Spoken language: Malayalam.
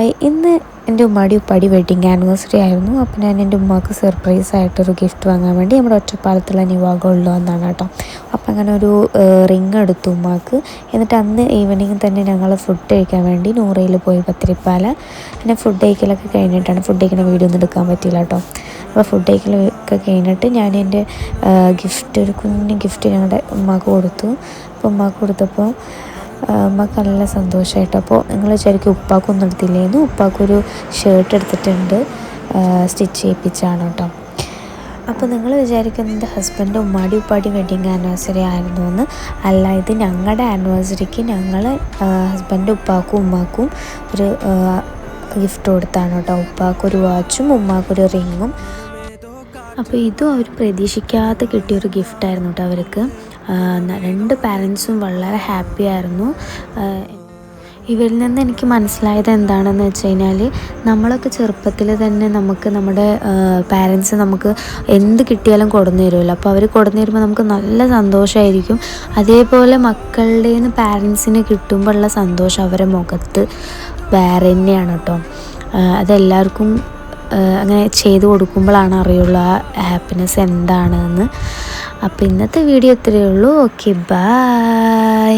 ഹായ്, ഇന്ന് എൻ്റെ ഉമ്മാടി ഉപ്പാടി വെഡിങ് ആനിവേഴ്സറി ആയിരുന്നു. അപ്പോൾ ഞാൻ എൻ്റെ ഉമ്മാക്ക് സർപ്രൈസായിട്ടൊരു ഗിഫ്റ്റ് വാങ്ങാൻ വേണ്ടി നമ്മുടെ ഒറ്റപ്പാലത്തുള്ള നിവാ ഗോൾഡിൽ വന്നതാണ് കേട്ടോ. അപ്പോൾ അങ്ങനെ ഒരു റിങ് എടുത്തു ഉമ്മാക്ക്. എന്നിട്ട് അന്ന് ഈവനിങ് തന്നെ ഞങ്ങൾ ഫുഡ് കഴിക്കാൻ വേണ്ടി നൂറയിൽ പോയി പത്തിരിപ്പാല. പിന്നെ ഫുഡ് കഴിക്കലൊക്കെ കഴിഞ്ഞിട്ടാണ്, ഫുഡ് കഴിക്കുന്ന വീഡിയോ ഒന്നും എടുക്കാൻ പറ്റില്ല കേട്ടോ. അപ്പോൾ ഫുഡ് കഴിക്കലൊക്കെ കഴിഞ്ഞിട്ട് ഞാൻ എൻ്റെ ഗിഫ്റ്റ്, ഒരു കുഞ്ഞ് ഗിഫ്റ്റ് ഞങ്ങളുടെ ഉമ്മാക്ക് കൊടുത്തു. അപ്പോൾ ഉമ്മാക്ക് കൊടുത്തപ്പോൾ ഉമ്മക്ക് നല്ല സന്തോഷമായിട്ട്. അപ്പോൾ നിങ്ങൾ വിചാരിക്കും ഉപ്പാക്കൊന്നും എടുത്തില്ലേന്ന്. ഉപ്പാക്കൊരു ഷർട്ട് എടുത്തിട്ടുണ്ട്, സ്റ്റിച്ച് ചെയ്യിപ്പിച്ചാണ് കേട്ടോ. അപ്പോൾ നിങ്ങൾ വിചാരിക്കുന്നത് ഹസ്ബൻഡ് ഉമ്മാടി ഉപ്പാടി വെഡിങ് ആനിവേഴ്സറി ആയിരുന്നു എന്ന്. അല്ല, ഇത് ഞങ്ങളുടെ ആനിവേഴ്സറിക്ക് ഞങ്ങൾ ഹസ്ബൻഡ് ഉപ്പാക്കും ഉമ്മാക്കും ഒരു ഗിഫ്റ്റ് കൊടുത്താണ് കേട്ടോ. ഉപ്പാക്കൊരു വാച്ചും ഉമ്മാക്കൊരു റിങ്ങും. അപ്പോൾ ഇതും അവർ പ്രതീക്ഷിക്കാതെ കിട്ടിയൊരു ഗിഫ്റ്റായിരുന്നു കേട്ടോ അവർക്ക്. രണ്ട് പാരൻസും വളരെ ഹാപ്പി ആയിരുന്നു. ഇവരിൽ നിന്ന് എനിക്ക് മനസ്സിലായത് എന്താണെന്ന് വെച്ച് കഴിഞ്ഞാൽ, നമ്മളൊക്കെ ചെറുപ്പത്തിൽ തന്നെ നമുക്ക് നമ്മുടെ പാരൻസ് നമുക്ക് എന്ത് കിട്ടിയാലും കൊടുന്നു തരുമല്ലോ. അപ്പോൾ അവർ കൊടുന്നു തരുമ്പോൾ നമുക്ക് നല്ല സന്തോഷമായിരിക്കും. അതേപോലെ മക്കളുടെ നിന്ന് പാരൻസിന് കിട്ടുമ്പോൾ ഉള്ള സന്തോഷം അവരുടെ മുഖത്ത് വേറെ തന്നെയാണ് കേട്ടോ. അതെല്ലാവർക്കും അങ്ങനെ ചെയ്ത് കൊടുക്കുമ്പോഴാണ് അറിയുള്ളൂ ആ ഹാപ്പിനെസ് എന്താണെന്ന്. അപ്പോൾ ഇന്നത്തെ വീഡിയോ ഇത്രയേ ഉള്ളൂ. Okay, by.